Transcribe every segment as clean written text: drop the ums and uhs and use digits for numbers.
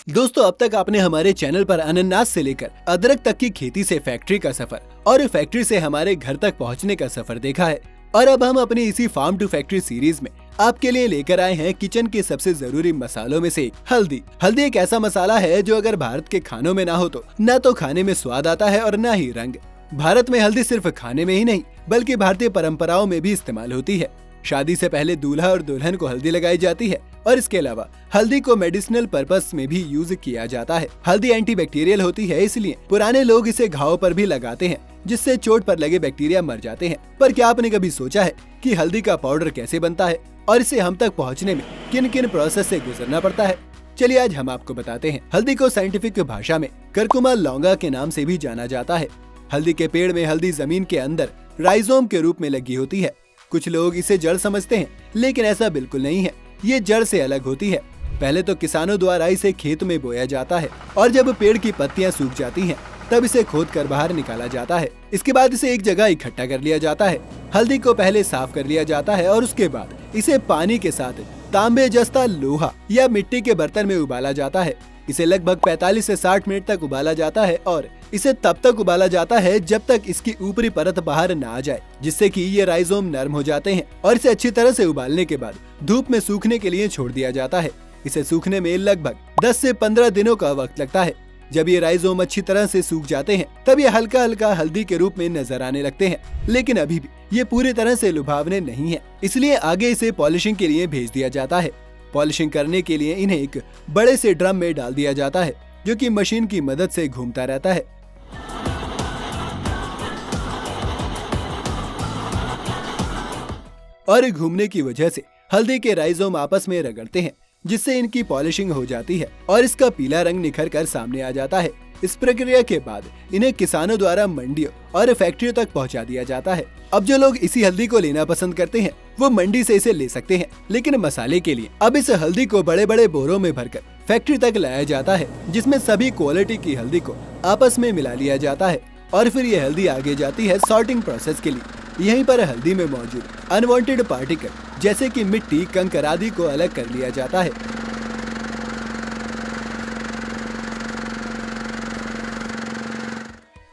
दोस्तों, अब तक आपने हमारे चैनल पर अनानास से लेकर अदरक तक की खेती से फैक्ट्री का सफर और फैक्ट्री से हमारे घर तक पहुंचने का सफर देखा है। और अब हम अपनी इसी फार्म टू फैक्ट्री सीरीज में आपके लिए लेकर आए हैं किचन के सबसे जरूरी मसालों में से एक हल्दी। हल्दी एक ऐसा मसाला है जो अगर भारत के खानों में ना हो तो न तो खाने में स्वाद आता है और न ही रंग। भारत में हल्दी सिर्फ खाने में ही नहीं बल्कि भारतीय परंपराओं में भी इस्तेमाल होती है। शादी से पहले दूल्हा और दुल्हन को हल्दी लगाई जाती है और इसके अलावा हल्दी को मेडिसिनल पर्पस में भी यूज किया जाता है। हल्दी एंटीबैक्टीरियल होती है, इसलिए पुराने लोग इसे घाव पर भी लगाते हैं जिससे चोट पर लगे बैक्टीरिया मर जाते हैं। पर क्या आपने कभी सोचा है कि हल्दी का पाउडर कैसे बनता है और इसे हम तक पहुँचने में किन किन प्रोसेस से गुजरना पड़ता है? चलिए आज हम आपको बताते हैं। हल्दी को साइंटिफिक भाषा में करकुमा लौंगा के नाम से भी जाना जाता है। हल्दी के पेड़ में हल्दी जमीन के अंदर राइजोम के रूप में लगी होती है। कुछ लोग इसे जड़ समझते हैं, लेकिन ऐसा बिल्कुल नहीं है। ये जड़ से अलग होती है। पहले तो किसानों द्वारा इसे खेत में बोया जाता है और जब पेड़ की पत्तियां सूख जाती हैं, तब इसे खोद कर बाहर निकाला जाता है। इसके बाद इसे एक जगह इकट्ठा कर लिया जाता है। हल्दी को पहले साफ कर लिया जाता है और उसके बाद इसे पानी के साथ तांबे जस्ता लोहा या मिट्टी के बर्तन में उबाला जाता है। इसे लगभग 45 से 60 मिनट तक उबाला जाता है और इसे तब तक उबाला जाता है जब तक इसकी ऊपरी परत बाहर न आ जाए, जिससे कि ये राइजोम नरम हो जाते हैं। और इसे अच्छी तरह से उबालने के बाद धूप में सूखने के लिए छोड़ दिया जाता है। इसे सूखने में लगभग 10 से 15 दिनों का वक्त लगता है। जब ये राइजोम अच्छी तरह से सूख जाते हैं, तब ये हल्का हल्का हल्दी के रूप में नजर आने लगते हैं, लेकिन अभी भी ये पूरी तरह से लुभावने नहीं है। इसलिए आगे इसे पॉलिशिंग के लिए भेज दिया जाता है। पॉलिशिंग करने के लिए इन्हें एक बड़े से ड्रम में डाल दिया जाता है, जो कि मशीन की मदद से घूमता रहता है। और घूमने की वजह से हल्दी के राइजोम आपस में रगड़ते हैं, जिससे इनकी पॉलिशिंग हो जाती है और इसका पीला रंग निखर कर सामने आ जाता है। इस प्रक्रिया के बाद इन्हें किसानों द्वारा मंडियों और फैक्ट्रियों तक पहुंचा दिया जाता है। अब जो लोग इसी हल्दी को लेना पसंद करते हैं, वो मंडी से इसे ले सकते हैं, लेकिन मसाले के लिए अब इस हल्दी को बड़े बड़े बोरों में भरकर फैक्ट्री तक लाया जाता है, जिसमें सभी क्वालिटी की हल्दी को आपस में मिला लिया जाता है और फिर ये हल्दी आगे जाती है सॉर्टिंग प्रोसेस के लिए। यहीं पर हल्दी में मौजूद अनवांटेड पार्टिकल जैसे कि मिट्टी, कंकर आदि को अलग कर लिया जाता है।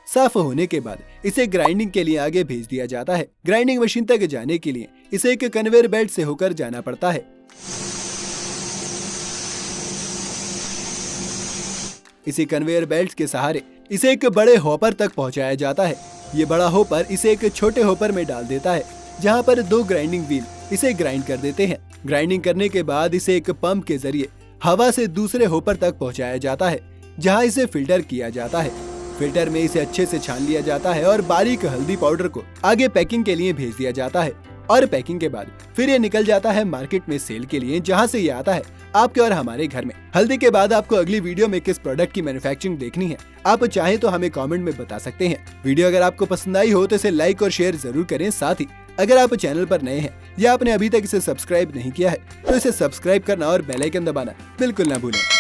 साफ होने के बाद इसे ग्राइंडिंग के लिए आगे भेज दिया जाता है। ग्राइंडिंग मशीन तक जाने के लिए इसे एक कन्वेयर बेल्ट से होकर जाना पड़ता है। इसी कन्वेयर बेल्ट के सहारे इसे एक बड़े हॉपर तक पहुंचाया जाता है। ये बड़ा हॉपर इसे एक छोटे हॉपर में डाल देता है, जहां पर 2 ग्राइंडिंग व्हील इसे ग्राइंड कर देते हैं। ग्राइंडिंग करने के बाद इसे एक पंप के जरिए हवा से दूसरे हॉपर तक पहुंचाया जाता है, जहां इसे फिल्टर किया जाता है। फिल्टर में इसे अच्छे से छान लिया जाता है और बारीक हल्दी पाउडर को आगे पैकिंग के लिए भेज दिया जाता है। और पैकिंग के बाद फिर ये निकल जाता है मार्केट में सेल के लिए, जहां से ये आता है आपके और हमारे घर में। हल्दी के बाद आपको अगली वीडियो में किस प्रोडक्ट की मैन्युफैक्चरिंग देखनी है, आप चाहें तो हमें कमेंट में बता सकते हैं। वीडियो अगर आपको पसंद आई हो तो इसे लाइक और शेयर जरूर करें। साथ ही अगर आप चैनल पर नए हैं या आपने अभी तक इसे सब्सक्राइब नहीं किया है, तो इसे सब्सक्राइब करना और बेल आइकन दबाना बिल्कुल ना भूलें।